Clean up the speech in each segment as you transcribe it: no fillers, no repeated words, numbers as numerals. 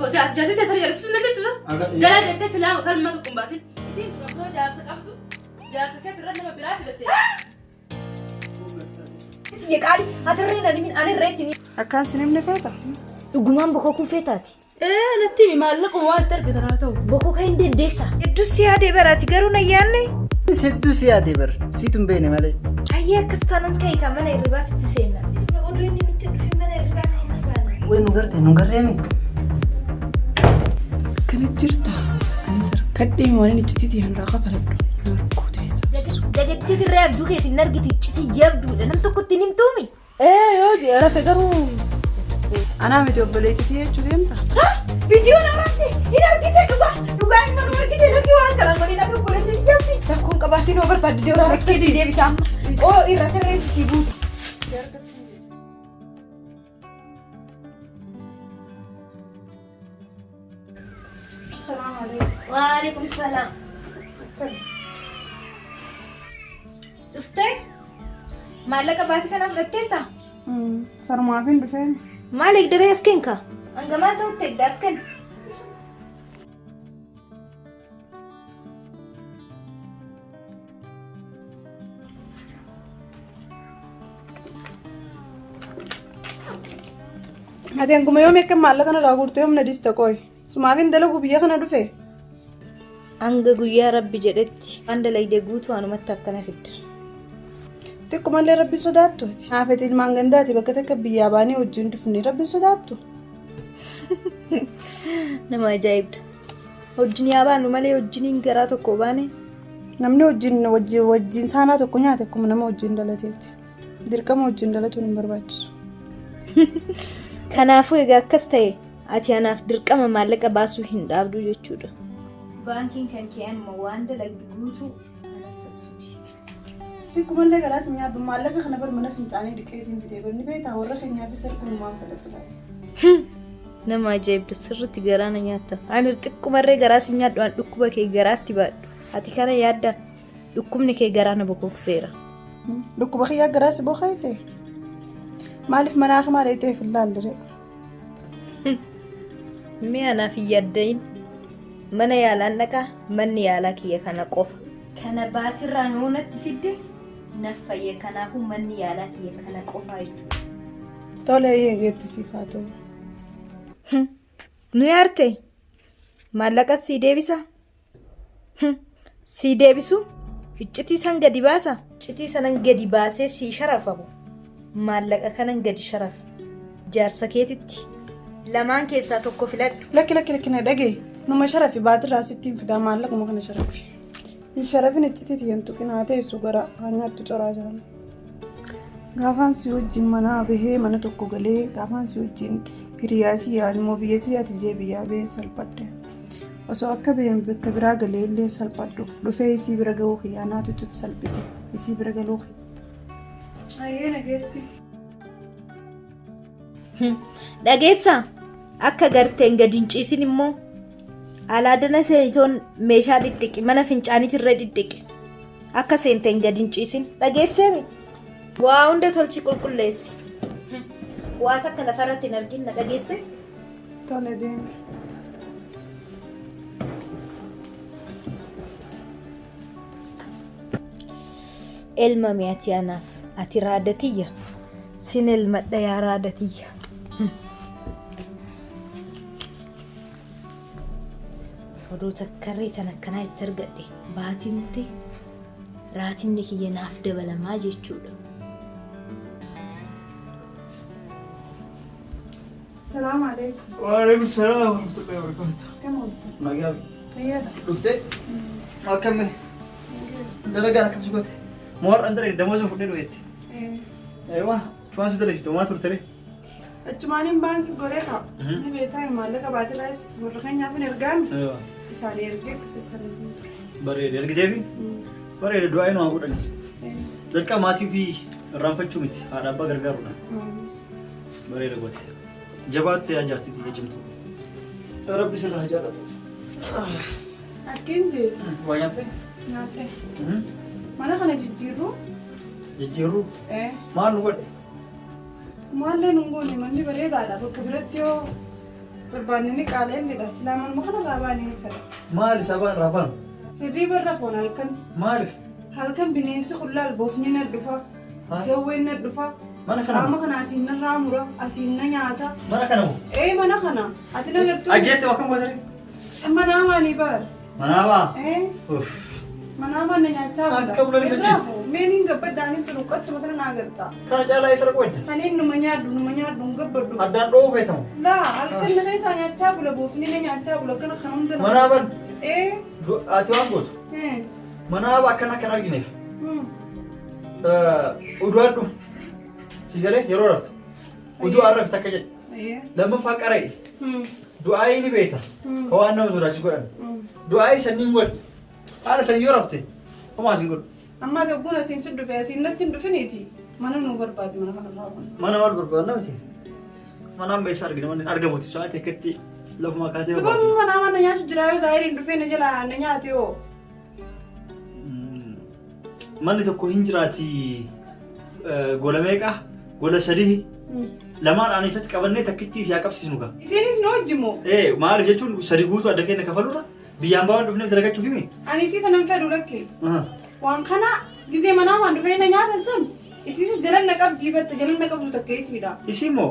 فوزي جالسة ترى جالسة نبي تزا جالسة جبت كلام وكلام ما تقوم باسين إذن رسول جالسة قبضو جالسة كتر لما بلاش لتي يا قالي هترينا دي من أنا الرئيسي أكان سنين نفيتا وجمان بكوكو فيتاتي نتي ما لكم وان ترى ترى تو بكوكو هندي ديسا الدوسيا دي براتي قرونا يالي الدوسيا دي بر سيتم بيني مالي أيه كستانن كي كمان الرباط تسينا يقولوا إني متن في من الرباط هنا وين نقرتي كانت جرتا أنا سر كدي مواني نجتيتي هنراقة فلد نركو تيسا دقتي الراب جوكي النرجتي تجتي جابدو لأنم تكتي نمتومي يودي أنا فكروا أنا مجبليتي تيه جوديمتا فيديو ناراتي إذا كنت نقع إنه نرجتي لكي وانا كلام مرينا بقولتي جابتي تكون كبارتي نوبر بعد ديو ركتي دي بسام أو إيرات الرئيس سيبوت السلام عليكم وعليكم السلام شفتي مالك باتك أنا فلتيرتا صار ما فين بفين مالك دريس كينكا أنت ما توتك داسكن هاتي أنكم يوم يكمل مالك أنا راقورتي يوم نديس تكوي سما فين دلو بيا خنا دفع anga guyyaa rabbi jedhetti anda layde guutuu anumatti akkana fidda. Xiqqoo malee rabbi sodaattu ati. Haafeti ilmaan gandaati bakka takka biyyaa baanii wajjin dhufne rabbi sodaattu. Nama ajaa'ibda. Wajjin yaa baanu malee wajjiniin garaa tokko baane. Namni wajjin saanaa tokko nyaate akkuma nama wajjin dhalateeti. Dirqama wajjin dhalatuun hin barbaachisu. Kanaafuu egaa akkas ta'e ati anaaf dirqama maallaqa baasuu hin dhaabdu jechuudha. Baankiin kan keenyaan waan dalagdu guutuu akkasumas. Xiqqoo malee garaas nyaadhu maallaqa kana bar mana fincaanii dhiqeetiin bitee banni beektaa warra keenyaa fi sarkuun waan fedhasiidha. Nama ajaa'ibda sirriitti garaana nyaata. Ani xiqqoo marree garaas nyaadhu an dhukkuba kee garaatti baadhu. Ati kana yaadda dhukkubni kee garaana bokokseera. Dhukkuba kiyyaa garaas bokeesse. Maaliif manaa fi maal ta'eef ilaallee? Mee anaaf yaaddayin. Mana yaalaan dhaqa manni yaalaa kiyya kana qofa. Kana baatirraa noonatti fidde naffayye kanaafuu manni yaalaa kiyya kana qofa jechuudha. Tole eegeetti si kaatu. Nu yaarte maallaqa sii deebisa. Sii deebisu iccitii san gadi baasa. Iccitii sanan gadi baasee sii sharafamu. Maallaqa kanan gadi sharafa. Jaarsa keetitti lamaan keessaa tokko filadhu. Lakki na dhagee. Numa sharafi baatirraa sittiin fidaa maallaquma kana sharafi. Hin sharafin iccitiiti yantu qinaa teessu gara hanyaatti coraa jiran. Gaafaan si wajjin manaa bahee mana tokko galee gaafaan si wajjin hiriyaasii yaadimmoo biyyattii ati jee biyyaa bahee salphadde. Osoo akka baheen bakka biraa galee illee salphaddu dhufee isii bira gahuu xiyyaanaatutu salphise isii bira galuu. Ayyee nageetti. Dhageessaa akka garteen gadi hin ciisin immoo. Alaadana seetoon meeshaa dhidhiqi mana fincaaniitirra dhidhiqi akka seenteen gadi hin ciisin dhageesseemi waa hunda tolchi qulqulleessi waa takka lafarratti hin argin na dhageesse. Tole deemi. Elma mi'ati anaaf ati raadatiyya sin elmadha yaa raadatiyya. Oduu takkarree tan akkanaa itti argadhe baatiinti raatinni kiyya naaf dabalamaa jechuudha. Salaamu alaikum. Waalaikum salaam wa rahmatullahi wa barakatuh. Kamu? Nagaa. Fayyada. Dhuftee? Akkami? Dalagaan akkam sugote? Moor andare damoosoo fudhee dhugeetti. Eewa, cuwaan si dalagsite homaa turtere? Achumaaniin baankii godhee qaba. Ni beektaa maallaqa baatirraa warra keenyaaf hin ergaan. Isaanii ergee akkasumas bareeda ergiteefi bareeda du'aa inni waa godhani jalqaba maatii fi irraanfachuu miti haadha abbaa gargaaruudha bareeda goote jabaatti ajaartiiti jechimtu rabbi sirraa jaallatu akkin jeeti waa nyaatte nyaatte mana kana jijjiirruu maal nu godhe maallee nu goone manni bareedaadha bakka biratti yoo barbaanni qaala'inidha. Silaaman mukana raabaanii fedha. Maali sabaan raabaan? Hirriba irra foon halkan. Maaliif? Halkan bineensi qullaal boofni na dhufa. Jawween na dhufa. Mana kana. Qaama kana asiin na raamura, asiin na nyaata. Mana kana moo? Mana kana. Ati na gartuu. Ajjeeste bakka mootare? Manaamaanii baar. Manaabaa? Uff. Manaamaan na nyaachaa bula. Akka bula rifachiiste. Meeniin gabbaddaanii tunu qattuma tana naa gartaa. Kana caalaa isa qoodda? Kaniin numa nyaaddu hin gabbaddu. Addaan dho'uu feetamu? Laa halkan na keessaa nyaachaa bula boofni na nyaachaa bula kana kan humna. Manaaban? Ati waan gootu? Manaaba akkana kan argineef. Uduudhu. Sigalee yeroo raftu. Uduu arrafte akka jedhe. Lammaffaa qara'e. Du'aayii ni beekta. Ka waan nama sodaachisu godhan. Du'aayii sanniin godhe. Haala sanii yoo rafte. Homaa asiin godhu. Ammaa tokkoon asiin si dhufe asiin natti hin dhufiniiti. Mana nu barbaade mana kana raawwanna. Mana maal barbaadna miti? Manaan beessa argina manni argamuuti sa'aatii akkatti lafuma kaatee barbaade. Duba manaa mana nyaatu jira yoo zaahiriin dhufee na jala na nyaate yoo. Manni tokko hin jiraati gola meeqa? Gola sadii. Lamaan aanifatti qabannee takkitti si haa qabsiisnu kaa. Isiinis nu hojjimoo? Maaliif jechuun sadii guutuu adda keenya kafalurra biyyaan baawwan dhufneef dalagachuuf himi? Ani isii tanan fedhu lakke. Waan kana gizee manaa waan dhufee na nyaatan san isiinis jalan na qabdii barte jalan na qabdu takka isiidha. Isii moo?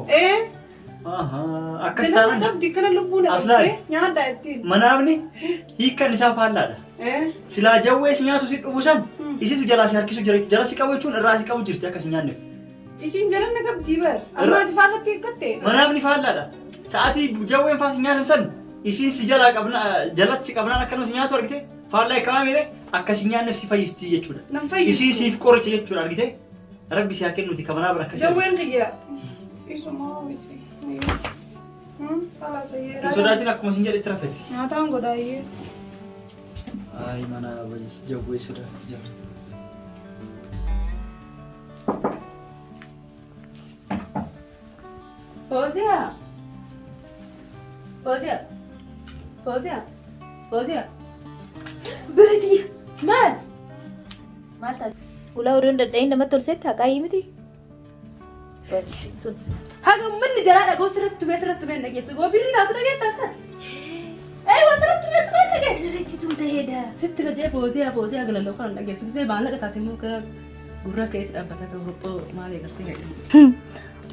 Akkas taanaan. Jalan na qabdii kana lubbuu na qabdee nyaaddaa ittiin. Manaafni hiikkan isaa faallaadha. Silaa jawwee si nyaatu si dhufu san isiitu jalaa si harkisu jira jala si qabu jechuun irraa si qabu jirti akka si nyaanneef. Isiin jalan na qabdii bar. Ammaati faallatti hiikkatte. Manaafni faallaadha. Sa'aatii jawween faa si nyaatan san isiin si jalaa qabna jalatti si qabnaan akkanuma si nyaatu argite faallaa eekkamaa miire akka si nyaanneef si fayyistii jechuudha. Nam fayyistii. Isii siif qoricha jechuudha argite rabbi si haa kennuuti kamanaa bira akkasii. Jawween kiyya. Isumaa miti. Faallaa sayyeera. Sodaatiin akkuma sin jedhe itti rafetti. Nyaataan godhaayyee. Ay mana bajis jawwee sodaatti jirti. Fozia. Fozia. Fozia. Fozia. Berarti Maal? maal taate? Ulaa oduun dadha'iin namatti tolsetti haqaayii miti? Haga manni jalaa dhagoo sirratti tumee hin dhageettu. Goo birrii taatu dhageetta asaati. Waa sirratti tumee dhageessa. Sirriitti tumte heeda. Sitti gajee Fozia galaloo kan dhageessu. Gisee maallaqa taate immoo gara gurra keessa dhaabbata gabaaboo maal eegartee jedhamu.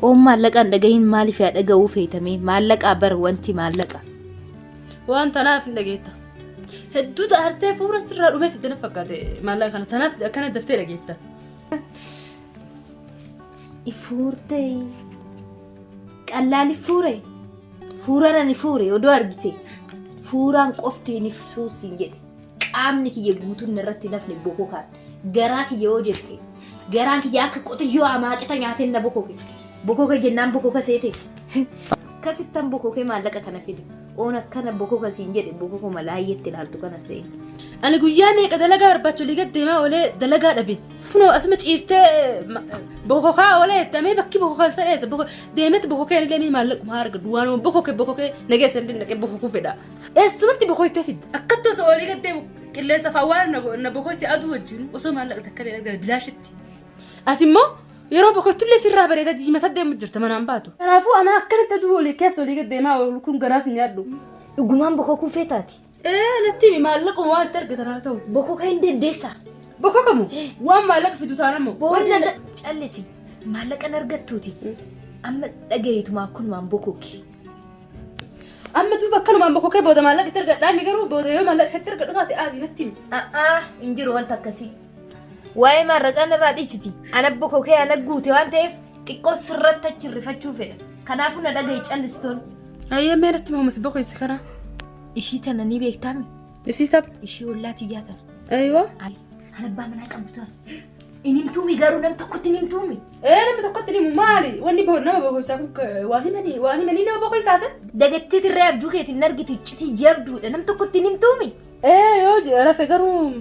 Oon maallaqaan dhagahiin maaliif yaa dhaga'uu feetame? Maallaqaa bar wanti maallaqa. Waan tanaaf hin dhageetta. Hedduu taartee fuula sirraa dhumee fiddina fakkaate maallaqa kana tanaaf akkana daftee dhageetta. Ifuurte qallaali fuure fuuraan fuure odoo argite fuuraan qoftiin ibsuusin jedhe qaamni kiyya guutuun irratti nafne bokokaan garaa kiyya yoo jette garaan kiyya akka qotiyyoo amaaqita nyaateen na bokoke jennaan bokoka seete kasittan bokoke maallaqa kana fide oon akkana bokoka siin jedhe bokoko malaayetti ilaaltu kana seene. Ani guyyaa meeqa dalagaa barbaachu liiga deemaa oolee dalagaa dhabe. Kunoo asuma ciiftee bokokaa oolee damee bakki bokokaa sa'eessa deemetti bokokee illee mii maallaquma argatu waan bokokee nageessa illee naqee bokokuu fedha. Eessumatti bokoytee fidda. Akkatti osoo oolee gaddeemu qilleensa fawwaan na bokoysi aduu wajjin osoo maallaqa takka illee nagdala bilaashitti. As immoo yeroo bokoytullee sirraa bareeda diimasa deemu jirta manaan baatu. Kanaafuu ana akkanatti aduu oolee keessa oolee gaddeemaa oolu kun garaa si nyaadhu. Dhugumaan bokokuu feetaati. Natti maallaquma waan itti argatan haa ta'u. Bokoka hin dandeessaa. Bokokamu waan maallaqa fidu taanamu. Booda callisi maallaqan argattuuti. Amma dhagayeetuma akkunumaan bokoke. Amma duuba akkanumaan bokokee booda maallaqa itti argadhaa mi garuu booda yoo maallaqa itti argadhu taate aadii natti himi. Hin jiru wanta akkasii. Waa'ee maarraqaan irraa dhiisiti. Ana bokokee ana guute waan ta'eef xiqqoo sirratti achi rifachuu fedha. Kanaafuu na dhagaye callisitoon. Ayyee mee natti mahumas bokoysi karaa. Ishii tana ni beektaami? Ishii tab? Ishii ollaatii jaatan. Ayyoo? Ana abbaa manaa qabdu inni himtuumi garuu nam tokkotti ni himtuumi. Namni tokkotti ni himu maali? Wanni nama bokoysaa kun waan himanii nama bokoysaase? Dagattii tirree abjuu keetiin hin argitu iccitii jabduudha nam tokkotti ni himtuumi. Yoo rafe garuu.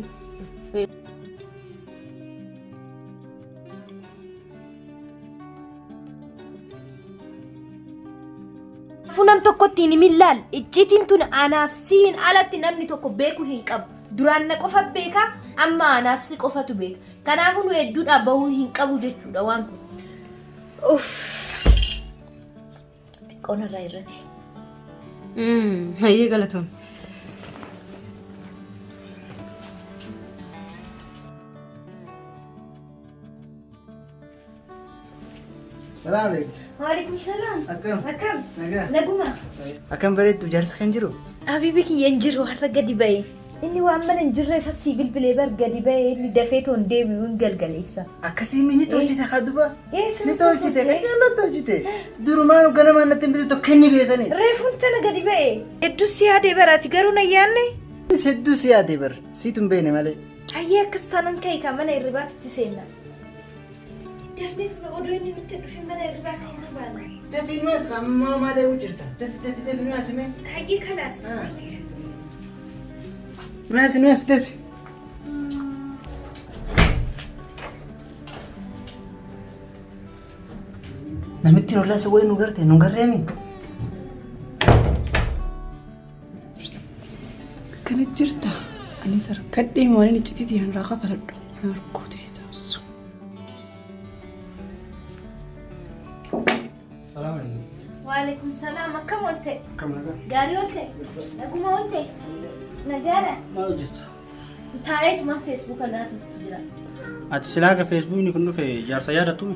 Nam tokkotti ni millaal iccitiin tun anaaf siin alatti namni tokko beeku hin qabu. Duraan na qofa beeka amma anaaf si qofatu beeka. Kanaafuu nu hedduudha bahuu hin qabu jechuudha waan kun. Xiqqoon irraa irratti. Hayyee galatoon. Salaam alaikum. Waalaikum salaam. Akkam? Akkam? Nagaa. Naguma. Akkam bareeddu jaarsa kan jiru? Habibi kiyya hin jiru har'a gadi ba'e. Inni waan mana hin jirreef asii bilbilee bar gadi ba'e inni dafee toon deebi'u hin galgaleessa. Akkasii ni tolchite kaduba? Eessa Ni tolchite qajeeloo tolchite. Durumaan ganamaan natti hin bitu tokko inni beesanii. Reefuun tana gadi ba'e. Hedduu si yaadee baraati garuu na yaadne. Hedduu si yaadee bar siitu hin beekne malee. Hayyee akkas taanan ka'e kan mana hirribaatitti seenna. Dafnee oduu inni nutti dhufe mana hirribaa seenaa baana. Dafii nuus ammoo malee jirta. Dafi nuus himee. Hayyee kanaas. Nuus dafi. Namitti nollaa wayii nu garte nu garreemi. Akkana jirta. Ani sarkadhee waan inni iccitii hanraa qabaladhu. Narkoo teessaa osoo. Salaam alaikum. Waalaikum salaam akkam oolte? Akkam nagaa. Gaarii oolte? Naguma oolte? Nagaadha? Maal hojjetta? Taa'eetumaan feesbuuka laatutti jira. Ati silaa akka feesbuukni kun dhufe jaarsa yaadattu?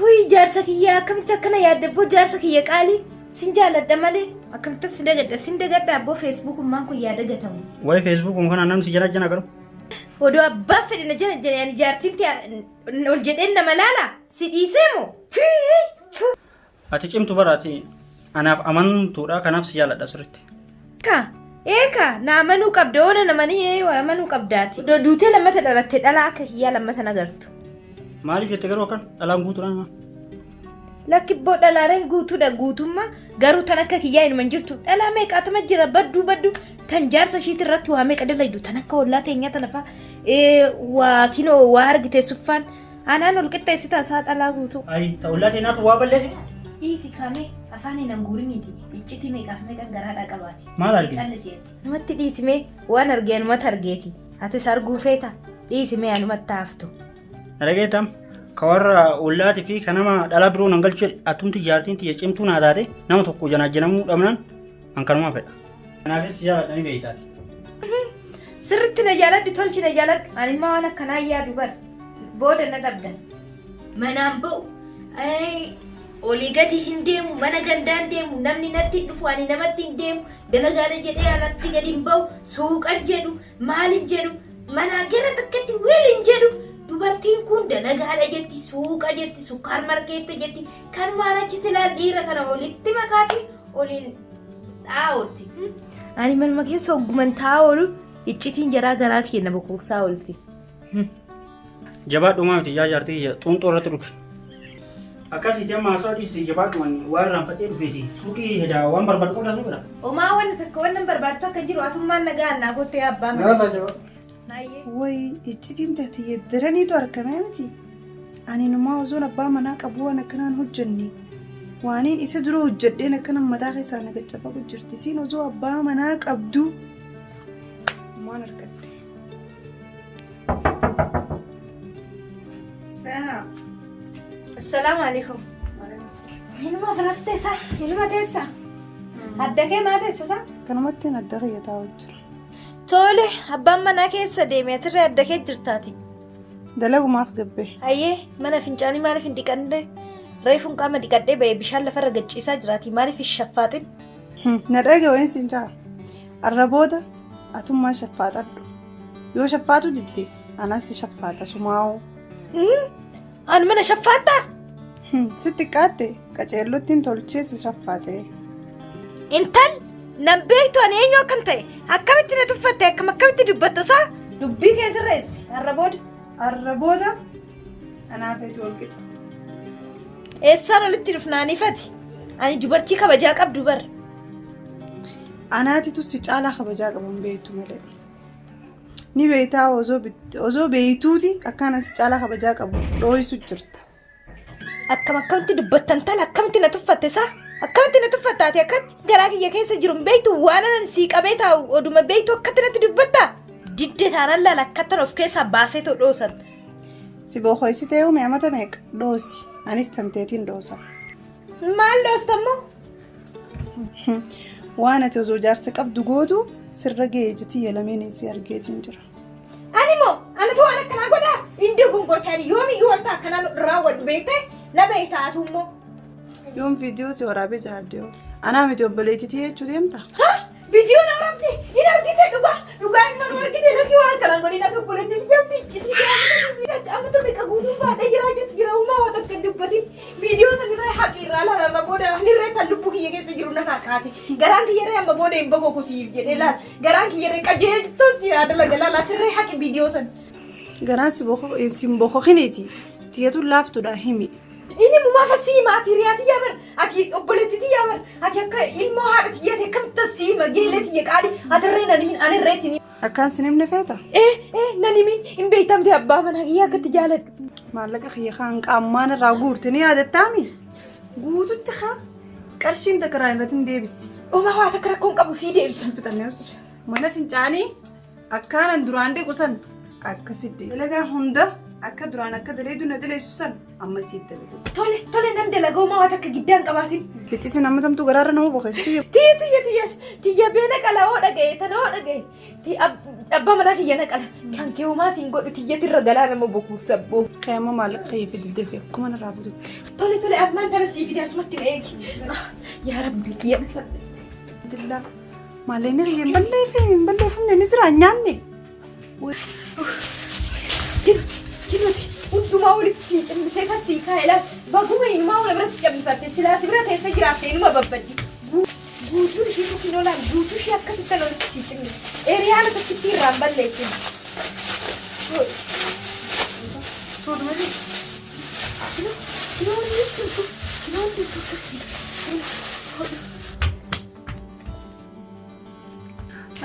Huyi jaarsa kiyya akkamitti akkana yaaddabboo jaarsa kiyya qaalii sin jaaladha malee akkamitti sin dagadha abboo feesbuukummaan kun yaada gatamu. Wayi feesbuukum kana namni si jala jana garu? Odoo abbaa fedhe na jala jala yaani jaartiin ol jedheen nama laala si dhiisee moo? Ati cimtu baraati anaaf amantuudha kanaaf si jaaladha sirriitti. Eeka na amanuu qabda oona namanii amanuu qabdaati. Duutee lammata dhalatte dhalaa akka kiyyaa lammata nagartu. Maaliif jette garuu akkan dhalaan guutuudhaan? Lakkibboo dhalaareen guutuudha guutummaa garuu tan akka kiyyaa inuma hin jirtu dhalaa meeqaatama jira baddu tan jaarsa ishiitti irratti waa meeqa dalaydu tan akka hollaa teenyaa talafaa waa kinoo waa argite suffaan anaan ol qixxeessitaa isaa dhalaa guutuu. Ayi ta'ullaa teenyaatu waa balleessi? Dhiisi kaamee afaan hin anguuriniiti iccitii meeqaaf meeqan garaadhaa qabaati. Maal argite? Calliseeti. Namatti dhiisimee waan argee anumatti argeeti. Atis arguu feeta dhiisimee anumatti haftu. Dhageetam ka warra ollaatii fi ka nama dhalaa biroo nan galchuu atumti jaartiin tiyya cimtuu naa taate nama tokko janaajjanamuu dhabnaan an kanumaa fedha. Kanaafis jaaladhanii beeytaati. Sirriitti na jaaladhu tolchi na jaaladhu ani immoo waan akkanaa yaadu bar booda na dhabdan. Manaan ba'u olii gadi hin deemu mana gandaan deemu namni natti dhufu ani namatti hin deemu dalagaadha jedhee alatti gadi hin ba'u suuqan jedhu maalin jedhu manaa gara takkatti wiilin jedhu. Dubartiin kun dalagaadha jetti suuqa jetti sukkaar markeetta jetti kan waan achitti laal dhiira kana olitti makaati oliin dhaa'olti. Ani manuma keessa hogguman taa'aa oolu iccitiin jaraa garaa kenna boqoqsaa oolti. Jabaadhumaa miti yaa jaartii xuunxoo irratti dhufe. Akkasitti amma haasawaa dhiisiti jabaadhumaan waa irraan fadhee dhufeeti suuqii hedaa waan barbaadu qabdaa suuqidha. Omaa wanna takka wannan barbaadu akka jiru atummaan nagaa annaa gottee abbaa mana. Wayi iccitiin taate yeddaraniitu argamee miti. Ani numaa osoon abbaa manaa qabu waan akkanaan hojjenne. Waaniin isa dura hojjedheen akkanan mataa keessaa nagachafa jirti. Siin osoo abbaa manaa qabdu waan argadde. Seenaa. Assalaamu alaikum. Ilma faraftesa, ilma teessa. Adda kee maa teessisa? Kanumatti adda qiyyataa jira. Tole, abbaan manaa keessa deemee asirra adda kee jirtaati. Dalagumaaf gabbee. Hayyee, mana fincaanii maaliif hin dhiqanne? Reefuun qaama dhiqadhee ba'ee bishaan lafarra gachiisaa jiraati. Maaliif hin shaffaatin? Na dhagee wayin siin jaa. Arrabooda atummaa shaffaaxadhu. Yoo shaffaatu diddee anas shaffaata sumaa'oo. Ani mana shaffaattaa? Sitti qaatte qaceellottiin tolchee si shaffaate. Intal nan beektu ani eenyu akkan ta'e akkamitti na tuffatte akkamitti dubbatta isaa dubbii kee sirreessi arrabooda. Arrabooda anaafeetu ol qixa. Eessaan olitti dhufnaaniifati ani dubartii kabajaa qabdu bar. Anaatitu si caalaa kabajaa qaban beektu malee. Ni beektaa osoo beektuuti akkaan si caalaa kabajaa qabu dhooyisu jirta. Akkamitti dubbattan tala akkamitti na tuffatte isaa akkamitti na tuffattaati akkatti garaa kiyya keessa jiru beektu waan anan sii qabee taa'u oduma beektu akkatti natti dubbatta didde taanaan laala akkattan of keessaa baasee too dhoosan. Si boohoysitee uume amata meeqa dhoosi anis tanteetiin dhoosa. Maal dhoostammoo? waan ati osoo jaarsa qabdu gootu sirra ga'ee jetii yelameen eessi argeetiin jira. Ani moo anatu waan akkanaa godhaa indi gongortaani yoomi wanta akkanaa raawwadhu beektee na beektaatu immoo. Yoom viidiyoo si waraabee jiraadde anaa miti obboleettitii jechuu deemta. Viidiyoo na waraabde in argite dhugaa hin maru argite lafi waan akkanaa godhin akka obboleettitii jambi itti amma tobe qabuutu baadhee jiraa jirtu jira uumaa waan akka dubbatin viidiyoo sanirraa haqirraa laala booda anirree kan lubbuu kiyya keessa jiru nan haqaati garaan kiyyarree amma booda hin bokoku siif jedhee laal garaan kiyyarree qajeeltotti yaadala galaalaatirree haqi viidiyoo san. Garaan si bokokineeti tiyatu laaftudha himi. Ini muma fasii maatiriyaati yabar aki obboleettiti yabar aki akka ilmoo haadha tiyyaati akkamitti siima geelleeti yaqaadhi atirree nanimin anirree sini. Akkaan sinimne feeta? Nanimin hin beektamte abbaa manaa kiyya akkatti jaaladhu. Maallaqa kiyya kaan qaammaan irraa guurte ni yaadattaami? Guututti haa qarshiin takkaraa irratti hin deebisi. Uumaa waa takka rakkoon qabu sii deebisa. Fixannees mana fincaanii akkaanan duraan deequsan akkasitti dalagaa hunda akka duraan akka daleedu na daleessu san amma sitti dalagu. Tole nan dalagaa uumaa waa takka giddaan qabaatin. Iccitiin amma tamtu garaarra nama boqeessiti. Tiyya bee naqala hoo dhagaye tana hoo dhagaye. Abbaa manaa kiyya naqala kan kee uumaa siin godhu tiyyatirra galaa nama bokuusa boo. Qayyama maallaqa kiyya fididee fi akkuma narraa bututti. Tole ammaan tana sii fide asumatti na eegi. Yaa rabbi kiyya na salphise. Dillaa maallaqni kiyya hin balleeffamne ni jira nyaanne. Kinuti hundumaa walitti sii cimmisee kan sii kaa'eedhaan baguma hinumaa wal biratti cimmifatte silaasi bira teessa jiraatte inuma babbaddi. Guutuun ishee tokkin olaan guutuu ishee akkasitti kan walitti sii cimmise. Eeriyaan akkasitti irraan balleessine. Sooduma jiru. Kiloon jirtu.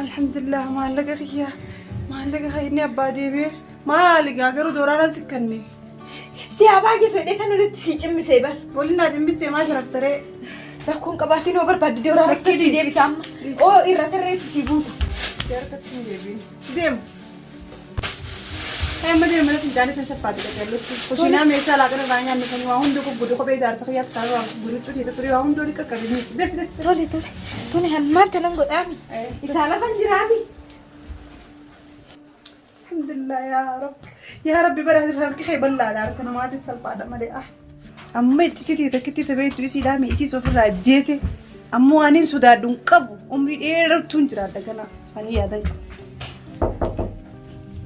Alhamdulillah maallaqa kiyya inni abbaa deebi'ee. Maali garuu dooraadhaan sikkanne. Si abaa jettu hedhee kan walitti sii cimmisee bar. Waliin naa cimbistee maa sharaftaree. Rakkoon qabaatiin hoo barbaadde dooraa akka sii deebisa amma. Oo irra tarreessi sii buuta. Harkatti hin deebiin. Deemu. Amma deemu mana fincaanii san shaffaate qaqqallutti. Kushiinaa meeshaa laaqana irraa nyaanne kan waa hundi gubbudu kophee ijaarsa fayyaatti taa'u gurgudduu teessa ture waa hundi olii qaqqabe. Tole hammaan kanan godhaami. Isaa lafa hin jiraami. Alhamdulillah ya Rabbi bara harki kee bal'aadha harka namaatti salphaadha malee amma itti takkitti tabeetu isiidhaa isii ofirraa ajjeese ammoo ani sodaadhu hin qabu umrii dheeratuun jiraadha kana ani yaadan qabu.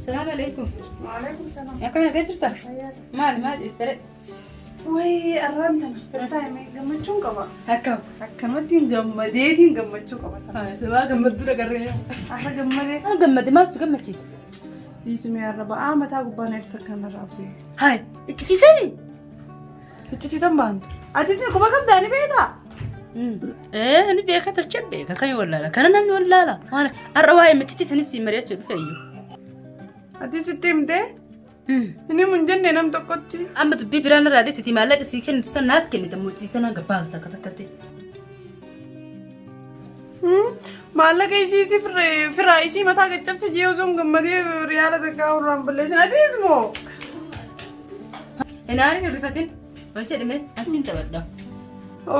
Salaamu alaikum. Waalaikum salaam. Akkam nagaa jirta? Maal istere? Wayii arraan tana gartaa'ime gammachuun qaba. Akkam? Akkanumatti gammadeetiin gammachuu qaba sana. Sabaa gammaddu dhagarree. Akka gammadee. Gammade maaltu gammachiisa? Dhiisime arraba mataa gubbaan erta kanarraa bu'ee. Hai, ittisiisanii? Ittisiisan baanta. Atis quba qabdaa ni beektaa? Ni beeka tolchee beeka kan wallaala. Kana namni wallaala. Har'a waa'ee miccitiisanis mari'achuu dhufe iyyuu. Atis itti himtee? Inni mun jenne nam tokkotti. Amma dubbii biraan irraa dheessiti maallaqa sii kennitu san naaf kennite mucciitti naa gabbaasa takka takkatti. Maallaqa isii firaa isii mataa gaccabse jee osoo hin gammadee riyaala takkaa urraan balleessin atis moo? Inaani hin rifatin. Wal jedhime asiin taphadha.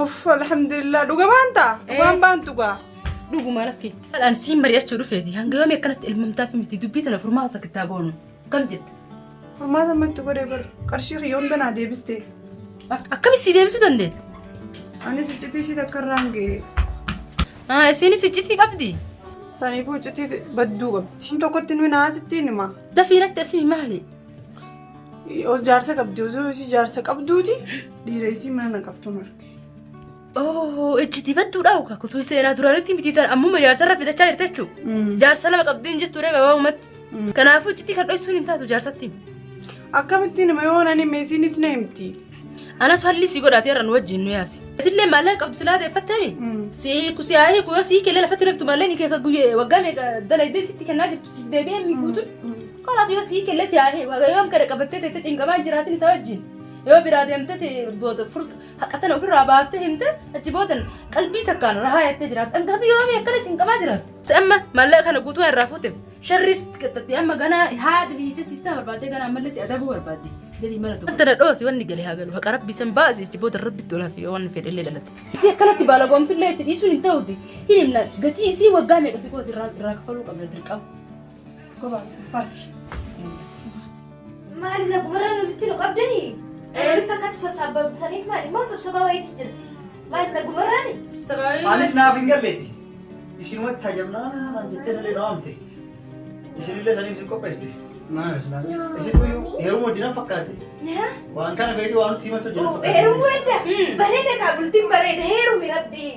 Uff alhamdulillah dhuga baanta? Dhugaan baantu gaa? Dhuguma rakkee. Haadhaan siin mari'achuu dhufeeti. Hanga yoomii akkanatti ilmamtaaf miti dubbii tana furmaata takkittaa goonu. Kam jette? Furmaata matti godhee bar qarshii kiyyoon danaa deebistee. Akkamitti sii deebisuu dandeetta? Anis iccitii sii takka irraan ga'ee. Isiinis iccitii qabdi. Saniifuu iccitii badduu qabdi. Tokkotti nuyi naasittiin hima. Dafiiratti asii maali? Jaarsa qabdi osoo isii jaarsa qabduuti dhiira isii mana na qabtu marge. Iccitii badduudha kutuu seenaa duraanitti miti ta'a ammuma jaarsarra fidachaa jirti jechuudha. Jaarsa lama qabdiin jettu gabaabumatti. Kanaafuu iccitii kan dho'isuun hin taatu jaarsatti. Akkamittiin nama yoo nani meesiinis na himti. Anatu halli si godhatee irra nu wajjin nu yaasi. Itillee maallaqa qabdu silaa ta'effattami. Siyaahii kuyoo sii kelee lafatti raftu maallaqni kee akka guyyee waggaa meeqa dalaydee sitti kennaa jirtu si deebi'ee miiguutu. Kanaaf yoo sii kelee siyaahii yoom kada qabattee teessee cinqamaa jiraatin isa wajjin. Yoo biraa deemtee haqatan ofirraa baaftee himte achi boodan qalbii takkaan rahaa jettee jiraatte. Angafi yoomii akkana cinqamaa jiraatte. Amma maallaqa kana guutuu irraa fuuteef sharris qixxattee amma ganaa haadha hiitee siistaa barbaadee ganaa ammallee si adabuu barbaadde. deebii mala tokko. Tana dhoosi wanni galee haa galu haqa rabbi san baasi jechi booda rabbi tolaa fi waan fedhe illee dhalate. Isii akkanatti baala goomtu illee itti dhiisuun hin ta'uti. Hin himna gatii isii waggaa meeqa si kooti irraa kafaluu qabna dirqama. Goba faasi. Maali na gubaraan walitti nu qabdanii? Walitti akkatti sassaabamtaniif maali? Moo sibsabaa wayiitii jira? Maali na gubaraani? Anis naaf hin galleeti. Isinumatti hajamnaa jettee nalee dhawaamte. Isinillee saniif si qopheeste. Isitu heeruma dinan fakkaate. Waan kana beekte waan nuti himatu jira. Heeruma adda. Bareeda kaa bultiin bareeda heerumi rabbii.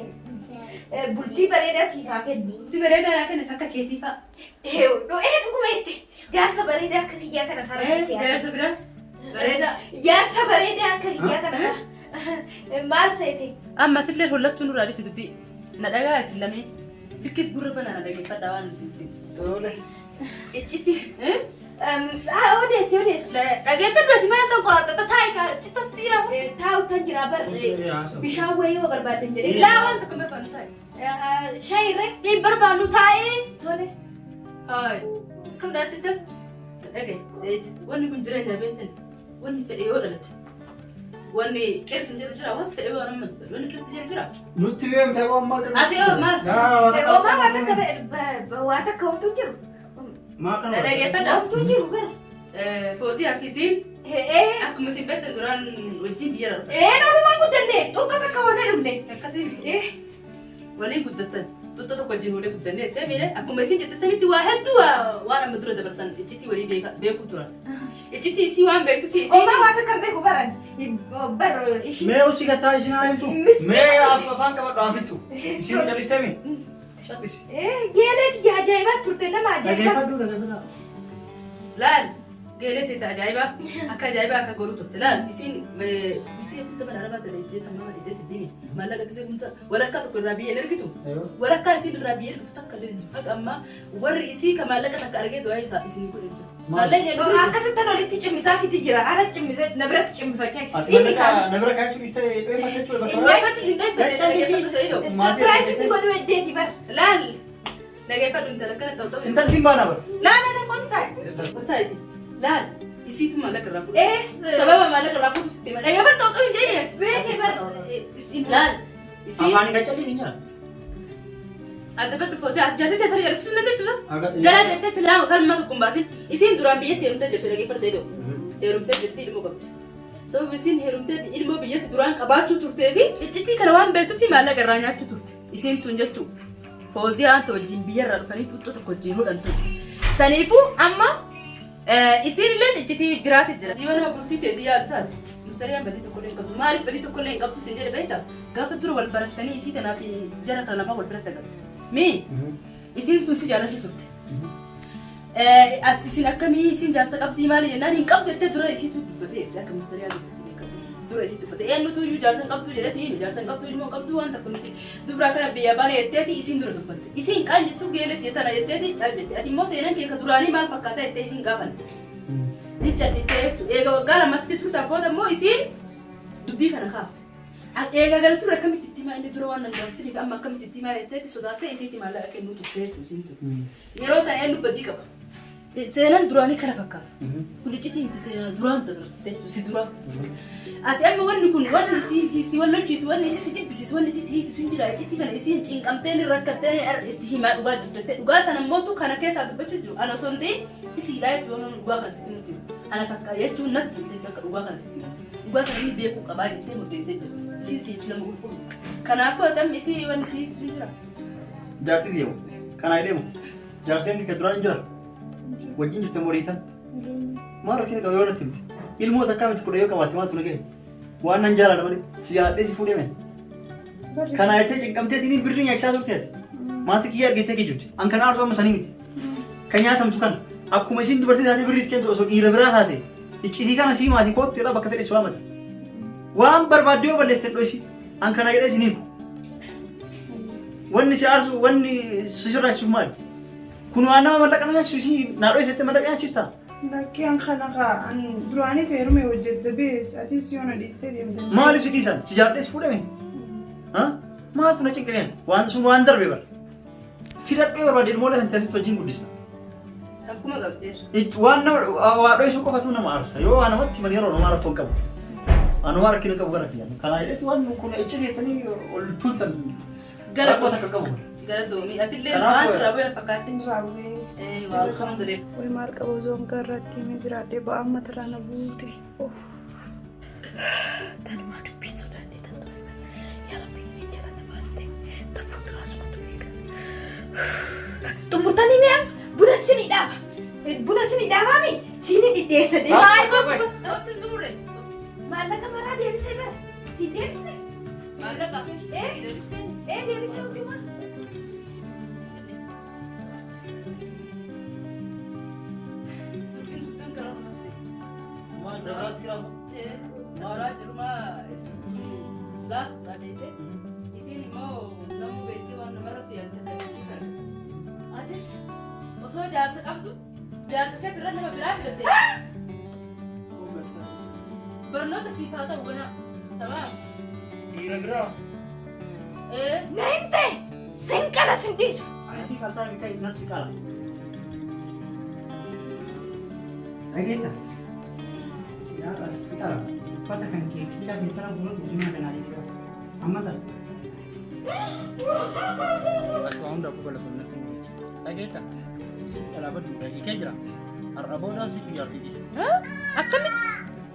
Bultii bareedaa siif haa kennu. Bultii bareedaa naa kenna akka keetii fa'a. Dhuguma itti jaarsa bareedaa akka kiyyaa kana farmasi. Jaarsa bira bareedaa. Jaarsa bareedaa akka kiyyaa kana fa'a. Maal seete? Amma sillee hollachuun duraa dhisi dubbii. Na dhagaa isin lamee bikkit gurra bana na dhageeffadhaa waan isin Tole. Icciti. Odeessi. dhageeffadhu ati mana konkolaattota taa'e ka cittas dhiiraa. Taa'u kan jira bar bishaan wayii yoo barbaadan jedhee. Laa waan tokko barbaannu taa'e. Shaayirree. Hin barbaannu taa'e. Tole. Haay. Kam daatti dal. Dhagaye seeti wanni kun jireenya beektan wanni fedhe yoo dhalate. Wanni keessa jiru jira waan fedhe yoo namatti tolu wanni keessa jiru jira. Nutti beekte waan maal Ati yoo maal? Oomaa waa takka homtuu jiru. Dhageeffadha. Homtuu jiru bara. Foosii hafiisiin akkuma isin beektan duraan wajjin biyya darba. Namumaan guddanne xuqqoo takka hoonee dhufne. Akkasii waliin guddattan tutto tokko wajjin waliin guddanne jettee miidhe akkuma isin jette sanitti waa hedduu waan amma dura dabarsan iccitii walii beekuu turan. Iccitii isii waan beektuufi isii. Oomaa waa takka beeku baran. Bar ishii. Mee usii gataa isin haa himtu. Mee afaan qabadhu haafittu. Isin calistee mee? Callis. Geeleeti ajaa'ibaat turte nama ajaa'ibaat. Dhageeffadhu. Laal geelee seeta ajaa'ibaa akka ajaa'ibaa akka godhu turte laal isiin kunta mana arabaa ta'e jettama nama dhidheetti deemi maallaqa gisee kunta walakkaa tokko irraa biyyeen ergitu walakkaa isiin irraa biyyeen ergitu takka illee amma warri isii ka maallaqa takka argee du'aa isaa isinii godhe jira. Maallaqni akkasittan walitti cimmisaa fiti jira. Ara cimmisee na biratti cimmifachaa. Ati na bira kaachuu istee dheeffachuu Surprise si godhu eddeeti bar. laal dhageeffadhu intala kana ta'u Intal siin baana bara. laal kontaati laal isiitu maallaqa irraa fuudhu sababa maallaqa irraa fuudhu sitti hima dhageeffadhu ta'u hin jedhee Beekee bar. laal isii Afaan hin gaccalli hin jira. adda baddu foosee as jaasitee tarii agarsiisuu hin dandeettu gara jettee filaa kalma tokko hin baasin isiin duraan biyyatti heerumtee jirti dhageeffadhu seedoo heerumtee jirti ilmoo qabdi sababa isiin heerumtee ilmoo biyyatti duraan qabaachuu turtee fi iccitii kana waan beektuuf maallaqa irraa nyaachuu turte isiin tun jechuu foosee haanta wajjin biyyarraa dhufanii xuxxoo tokko wajjin hudhantu saniifuu amma isiin illee iccitii biraatti jira yoo nama bultii ta'e yaadu taate Mustariyan badii tokko hin qabdu maaliif badii tokko hin qabdu sin jedhe beektaa gaafa dura wal barattanii isii kanaaf jara kana lamaa wal biratti agarra mee isiin tun si jaalatti turte isin akkamii isin jaarsa qabdii maali jennaan hin qabdu jettee dura isiitu dubbatee akka Mustariyaa dura isii dubbate eenyutu iyyuu jaarsa hin qabdu jedhee si jaarsa hin qabdu ilmoo hin qabdu waan takka nuti dubraa kana biyya baala jetteeti isiin dura dubbatte isiin qaanjistuu geeletti jettana jetteeti caal jette ati immoo seenan kee ka duraanii maal fakkaata jettee isiin gaafanne Dichatti jechuudha. Egaa waggaa lamatti turtaa booda immoo isiin dubbii kana kaafte. Egaa galtuu akkamitti itti himaa inni dura waan nan gaafatti amma akkamitti itti himaa jetteetti sodaattee isiitti maallaqa kennuu turtee isiin ture. Yeroo ta'e eenyu badii qaba. Seenaan duraanii kana fakkaata. Kun iccitii miti seenaa duraan dabarsite jechuudha si dura. Ati amma wanni kun wanni si wallolchiisu wanni si jibbisiisu wanni si hiisisu hin jira iccitii kana isiin cinqamtee ni rakkattee itti himaa dhugaa jirtu dhugaa kana immoo kana keessaa dubbachuu jiru ana osoo hin ta'in isiidhaa jechuun dhugaa kana sitti nuti ana fakkaa jechuun natti jettee akka dhugaa kana sitti dhugaa kana inni beekuu qabaa jettee murteessee jirti isiin siif lama qulqullu kanaafuu atam isii wanni si hiisisu hin jira. Jaarsi deemu kanaa deemu jaarseen kee duraan jira wajjin jirte moriitan maal rakkina qaba yoo natti miti ilmoota akkamitti kudha yoo qabaatte maaltu na gahe waan nan jaalala malee si yaadhee si fuudhee mee kana jettee cinqamteetiin birrii nyaachisaa turteeti maatii kiyya argitee kee jirti an kana aartuu amma sanii miti kan nyaatamtu kana akkuma isiin dubartii taatee birrii kennitu osoo dhiira biraa taate iccitii kana sii maatii kootti irraa bakka fedhe si waamata waan barbaadde yoo balleessite dho'isi an kana jedhee si niiku wanni si aarsu wanni si sodaachisuuf maali kun waan nama mallaqa nyaachisu isii naa dho'isette mallaqa nyaachista. Lakkii an kana kaa duraanis heerume hojjette bees atis yoo na dhiistee deemte. Maaliif si dhiisan si jaadhee si fuudhame maaltu na cinqireen waan sun waan darbe bara fidadhee barbaade ilmoo lasan taasistu wajjin guddisna. Akkuma qabdeer. Waan nama waadhoo isuu qofatu nama aarsa. Yoo waan namatti malee yeroo nama rakkoon qabu. Anuma rakkina qabu gara kiyyaa. Kanaa jedhetti waan kun icciiteettanii ol tuultan. Galatoota akka qabu. Galatoomii atillee waan sirraa bu'ee fakkaatti. Raawwee. Waa alhamdulillah. Way maal qaba zoon garratti himee jiraadhee ba'aan matarraa na buute. Tanumaa dubbisuu dandeettan ture. Yaa Rabbi kiyya jala na baaste. Tan fuulduraas matu beeka. Xumurtanii mi'aan buna sinii dhaaba. Buna sinii dhaabaami sinii dhidheessa. Waayee bakka bakka xumurre. Maallaqa maraa deebisee bara. Siin deebisee? Maallaqa. Deebisee hundumaa. Maal dabalaatti jiraatu? Maaraa jiruma laaf dhaadheete. Isiin immoo nama beektii waan namarratti yaaddatanii atis osoo jaarsa qabdu jaarsa kee dura nama biraa filatte. Barnoota siif haa ta'u gana tamaa. Dhiira biraa. Na himte sin qala sin dhiisu. Ani si kaltaa bika innas si qala. Dhageetta. Siyaasa si qala. Uffata kan kee kichaa keessaa buna guddina kanaa jira. Amma ta'a. Akka hundaafuu galatoomnatti mul'atu. Dhageetta. Isin alaabaa duudhaa hiikee jira. Har'a booda situ jaartiiti. Akkamitti?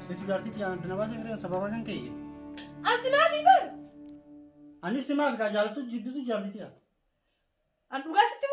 Situ jaartiiti yaadna baasee fira sababa kan ka'e. Asi maafi bar? Anis simaaf gaa jaalatu jibbisu jaartiiti yaa. An dhugaa sitti